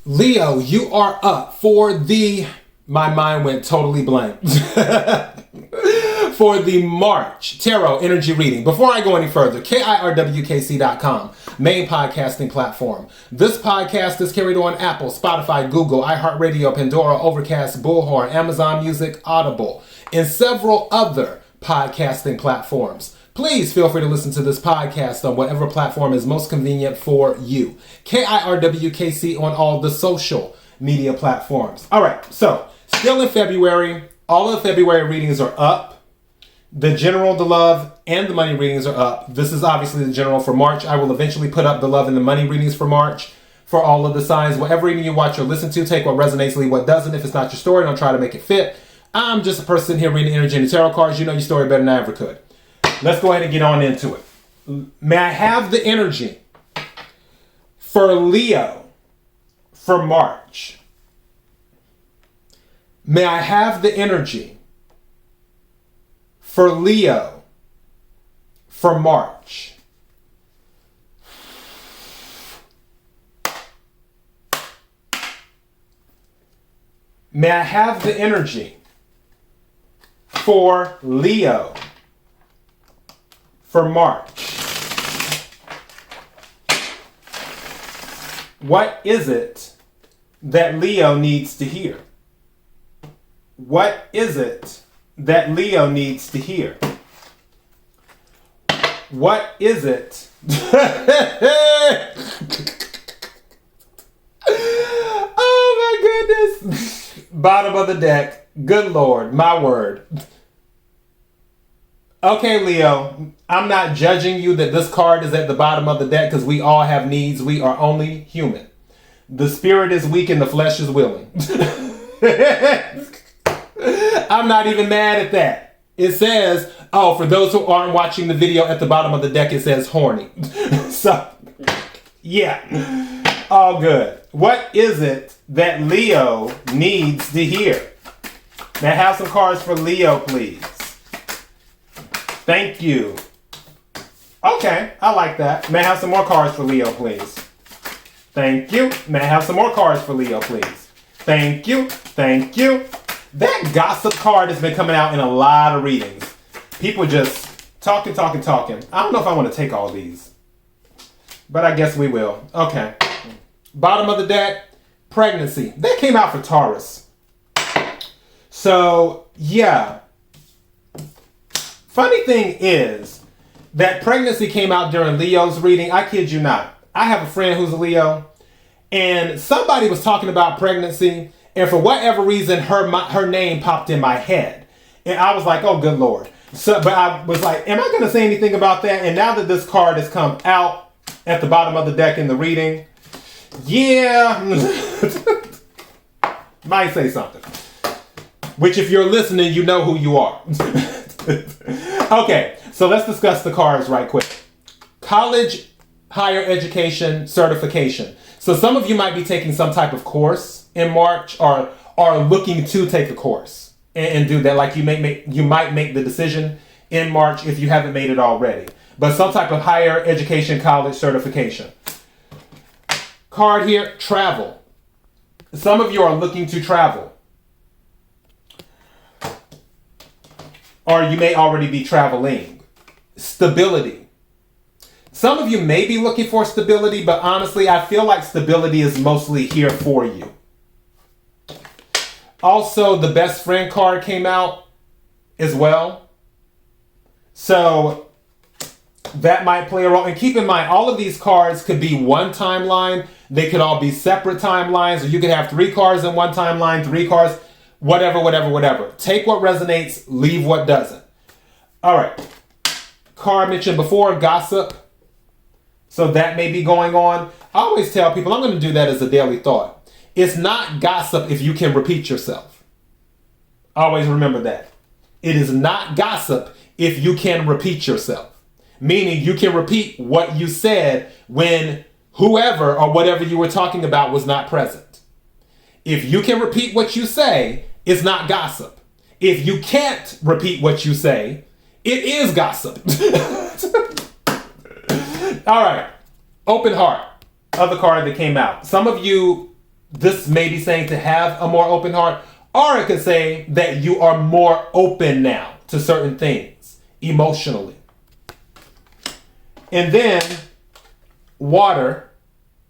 Leo, you are up for my mind went totally blank. For the March Tarot Energy Reading. Before I go any further, KIRWKC.com, main podcasting platform. This podcast is carried on Apple, Spotify, Google, iHeartRadio, Pandora, Overcast, Bullhorn, Amazon Music, Audible, and several other podcasting platforms. Please feel free to listen to this podcast on whatever platform is most convenient for you. KIRWKC on all the social media platforms. All right, so still in February. All of the February readings are up. The general, the love, and the money readings are up. This is obviously the general for March. I will eventually put up the love and the money readings for March for all of the signs. Whatever reading you watch or listen to, take what resonates, leave what doesn't. If it's not your story, don't try to make it fit. I'm just a person here reading energy and the tarot cards. You know your story better than I ever could. Let's go ahead and get on into it. May I have the energy for Leo for March? May I have the energy for Leo for March? May I have the energy for Leo for March? What is it that Leo needs to hear? What is it that Leo needs to hear? What is it? Oh my goodness. Bottom of the deck. Good Lord, my word. Okay, Leo, I'm not judging you that this card is at the bottom of the deck because we all have needs. We are only human. The spirit is weak and the flesh is willing. I'm not even mad at that. It says, oh, for those who aren't watching the video, at the bottom of the deck, it says horny. So, yeah, all good. What is it that Leo needs to hear? May I have some cards for Leo, please? Thank you. Okay, I like that. May I have some more cards for Leo, please? Thank you. May I have some more cards for Leo, please? Thank you. Thank you. That gossip card has been coming out in a lot of readings. People just talking. I don't know if I want to take all these, but I guess we will. Okay. Bottom of the deck, pregnancy. That came out for Taurus. So, yeah. Funny thing is that pregnancy came out during Leo's reading. I kid you not. I have a friend who's a Leo, and somebody was talking about pregnancy, and for whatever reason, her name popped in my head. And I was like, oh, good Lord. So, but I was like, am I going to say anything about that? And now that this card has come out at the bottom of the deck in the reading, yeah, might say something. Which if you're listening, you know who you are. Okay, so let's discuss the cards right quick. College, higher education, certification. So some of you might be taking some type of course in March or are looking to take a course and do that. Like you might make the decision in March if you haven't made it already. But some type of higher education, college certification. Card here, travel. Some of you are looking to travel. Or you may already be traveling. Stability. Some of you may be looking for stability, but honestly, I feel like stability is mostly here for you. Also, the best friend card came out as well. So that might play a role. And keep in mind, all of these cards could be one timeline. They could all be separate timelines. Or you could have 3 cards in one timeline, 3 cards, whatever. Take what resonates, leave what doesn't. All right. Card mentioned before, gossip. So that may be going on. I always tell people, I'm going to do that as a daily thought. It's not gossip if you can repeat yourself. Always remember that. It is not gossip if you can repeat yourself. Meaning you can repeat what you said when whoever or whatever you were talking about was not present. If you can repeat what you say, it's not gossip. If you can't repeat what you say, it is gossip. All right. Open heart. Other card that came out. Some of you this may be saying to have a more open heart, or it could say that you are more open now to certain things emotionally. And then water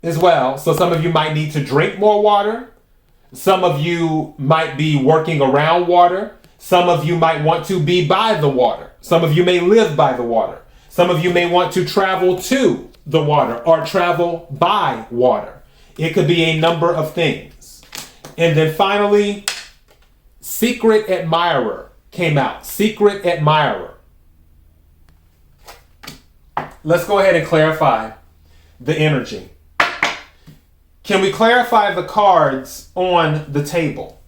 as well. So some of you might need to drink more water. Some of you might be working around water. Some of you might want to be by the water. Some of you may live by the water. Some of you may want to travel to the water or travel by water. It could be a number of things. And then finally, secret admirer came out. Secret admirer. Let's go ahead and clarify the energy. Can we clarify the cards on the table?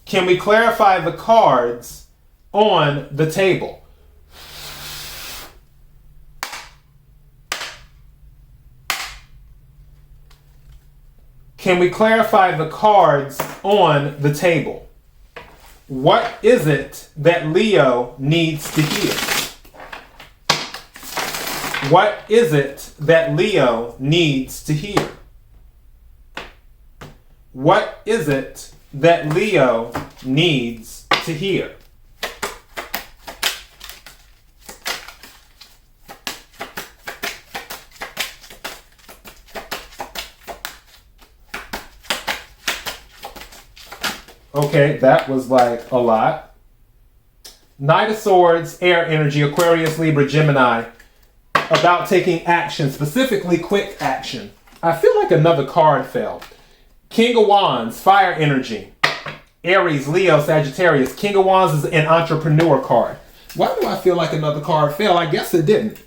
Can we clarify the cards on the table? Can we clarify the cards on the table? What is it that Leo needs to hear? What is it that Leo needs to hear? What is it that Leo needs to hear? Okay, that was like a lot. Knight of Swords, air energy, Aquarius, Libra, Gemini. About taking action, specifically quick action. I feel like another card fell. King of Wands, fire energy. Aries, Leo, Sagittarius. King of Wands is an entrepreneur card. Why do I feel like another card fell? I guess it didn't.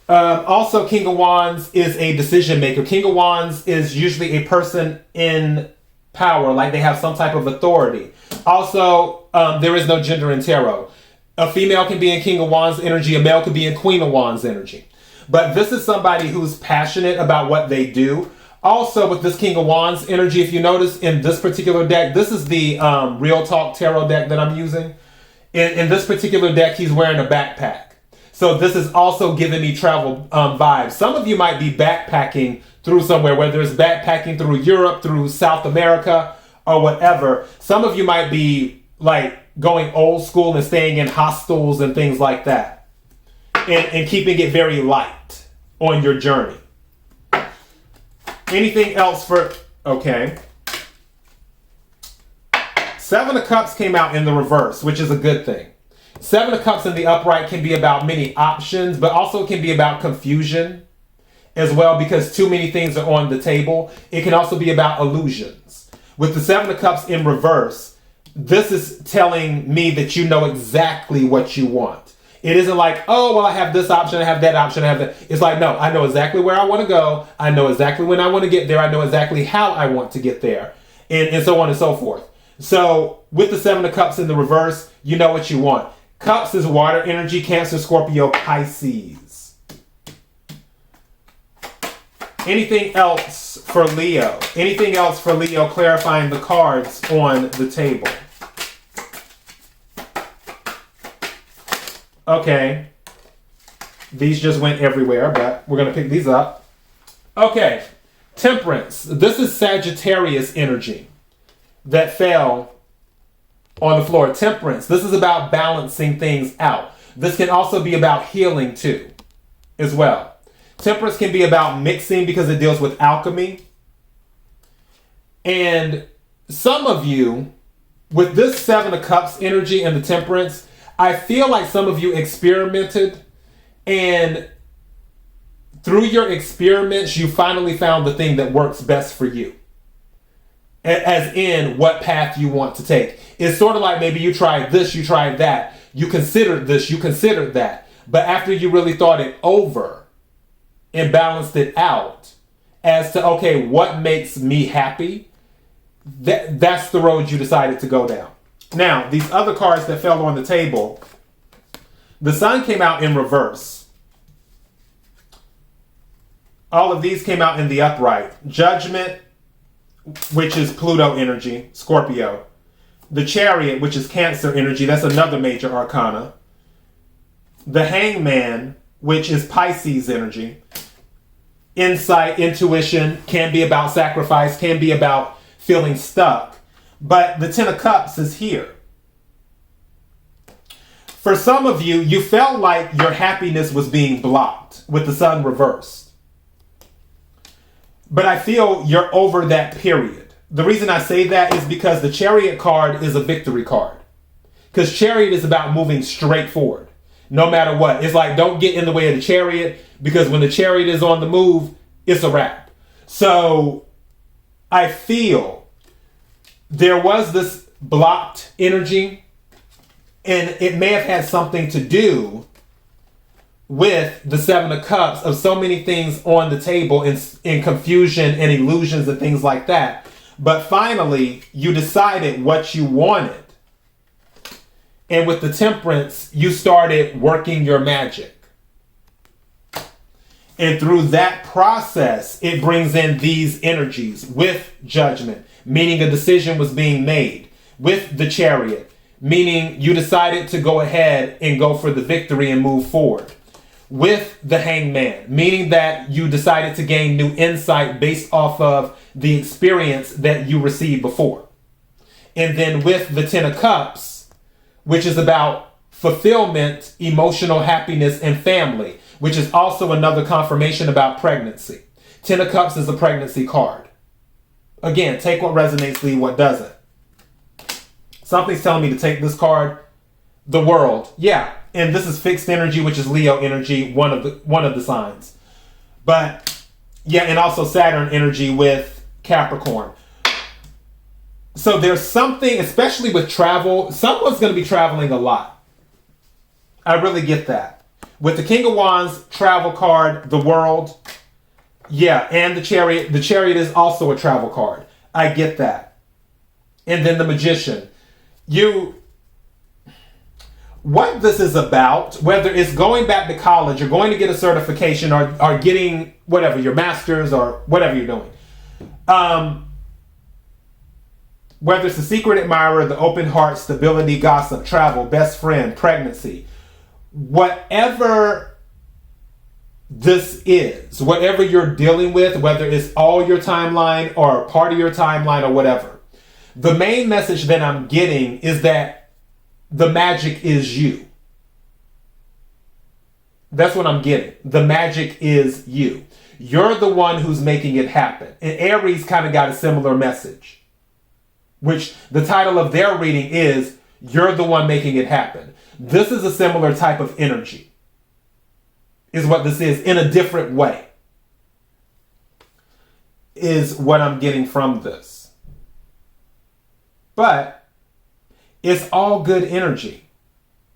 Also, King of Wands is a decision maker. King of Wands is usually a person in power, like they have some type of authority. Also, there is no gender in tarot. A female can be in King of Wands energy. A male could be in Queen of Wands energy. But this is somebody who's passionate about what they do. Also, with this King of Wands energy, if you notice in this particular deck, this is the Real Talk Tarot deck that I'm using. In this particular deck, he's wearing a backpack. So this is also giving me travel vibes. Some of you might be backpacking through somewhere, whether it's backpacking through Europe, through South America, or whatever. Some of you might be like going old school and staying in hostels and things like that. And keeping it very light on your journey. Anything else for... Okay. Seven of Cups came out in the reverse, which is a good thing. Seven of Cups in the upright can be about many options, but also can be about confusion as well, because too many things are on the table. It can also be about illusions. With the Seven of Cups in reverse, this is telling me that you know exactly what you want. It isn't like, oh, well, I have this option, I have that option, I have that. It's like, no, I know exactly where I want to go. I know exactly when I want to get there. I know exactly how I want to get there, and so on and so forth. So with the Seven of Cups in the reverse, you know what you want. Cups is water energy, Cancer, Scorpio, Pisces. Anything else for Leo? Anything else for Leo clarifying the cards on the table? Okay. These just went everywhere, but we're going to pick these up. Okay. Temperance. This is Sagittarius energy that fell on the floor. Temperance. This is about balancing things out. This can also be about healing too, as well. Temperance can be about mixing because it deals with alchemy. And some of you, with this Seven of Cups energy and the Temperance, I feel like some of you experimented, and through your experiments, you finally found the thing that works best for you. As in what path you want to take. It's sort of like maybe you tried this, you tried that. You considered this, you considered that. But after you really thought it over and balanced it out as to, okay, what makes me happy? That's the road you decided to go down. Now, these other cards that fell on the table, the Sun came out in reverse. All of these came out in the upright. Judgment, which is Pluto energy, Scorpio. The Chariot, which is Cancer energy, that's another major arcana. The Hangman, which is Pisces energy. insight, intuition, can be about sacrifice, can be about feeling stuck. But the Ten of Cups is here. For some of you, you felt like your happiness was being blocked with the Sun reversed. But I feel you're over that period. The reason I say that is because the Chariot card is a victory card. Because Chariot is about moving straight forward, no matter what. It's like, don't get in the way of the Chariot, because when the Chariot is on the move, it's a wrap. So I feel there was this blocked energy, and it may have had something to do with the Seven of Cups, of so many things on the table in confusion and illusions and things like that. But finally, you decided what you wanted. And with the Temperance, you started working your magic. And through that process, it brings in these energies with Judgment, meaning a decision was being made. With the Chariot, meaning you decided to go ahead and go for the victory and move forward. With the Hangman, meaning that you decided to gain new insight based off of the experience that you received before. And then with the Ten of Cups, which is about fulfillment, emotional happiness, and family, which is also another confirmation about pregnancy. Ten of Cups is a pregnancy card. Again, take what resonates, leave what doesn't. Something's telling me to take this card. The World. Yeah. And this is fixed energy, which is Leo energy, one of the signs. But yeah, and also Saturn energy with Capricorn. So there's something, especially with travel, someone's going to be traveling a lot. I really get that. With the King of Wands, travel card, the World. Yeah, and the Chariot. The Chariot is also a travel card. I get that. And then the Magician. What this is about, whether it's going back to college or going to get a certification or getting whatever, your master's or whatever you're doing. Whether it's the secret admirer, the open heart, stability, gossip, travel, best friend, pregnancy, whatever this is, whatever you're dealing with, whether it's all your timeline or part of your timeline or whatever, the main message that I'm getting is that the magic is you. That's what I'm getting. The magic is you. You're the one who's making it happen. And Aries kind of got a similar message, which the title of their reading is, You're the One Making It Happen. This is a similar type of energy, is what this is, in a different way, is what I'm getting from this. But it's all good energy.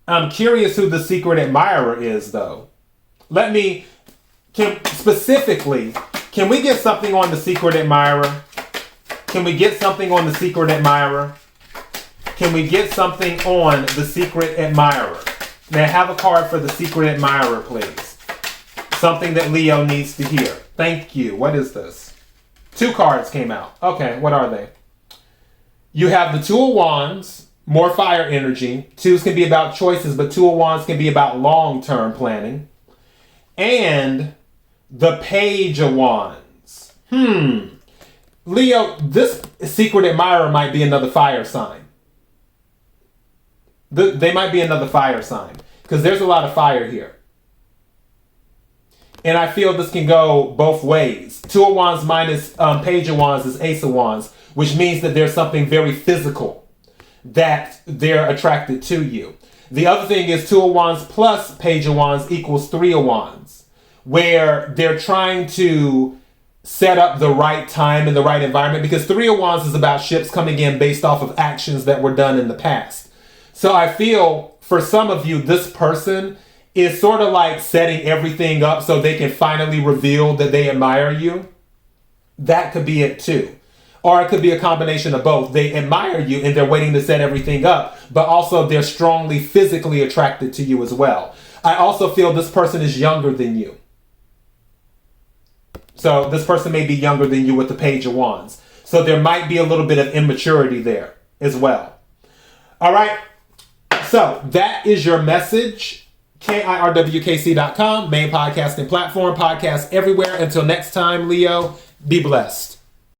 I'm curious who the secret admirer is, though. Can we get something on the secret admirer? Can we get something on the secret admirer? Can we get something on the secret admirer? May I have a card for the secret admirer, please? Something that Leo needs to hear. Thank you. What is this? 2 cards came out. Okay, what are they? You have the Two of Wands, more fire energy. 2s can be about choices, but 2 of Wands can be about long-term planning. And the Page of Wands. Leo, this secret admirer might be another fire sign. They might be another fire sign, because there's a lot of fire here. And I feel this can go both ways. 2 of Wands minus Page of Wands is Ace of Wands, which means that there's something very physical that they're attracted to you. The other thing is 2 of Wands plus Page of Wands equals 3 of Wands, where they're trying to set up the right time and the right environment, because 3 of Wands is about ships coming in based off of actions that were done in the past. So I feel for some of you, this person is sort of like setting everything up so they can finally reveal that they admire you. That could be it too. Or it could be a combination of both. They admire you and they're waiting to set everything up, but also they're strongly physically attracted to you as well. I also feel this person is younger than you. So this person may be younger than you with the Page of Wands. So there might be a little bit of immaturity there as well. All right. So that is your message KIRWKC.com, main podcasting platform, podcast everywhere. Until next time, Leo, be blessed.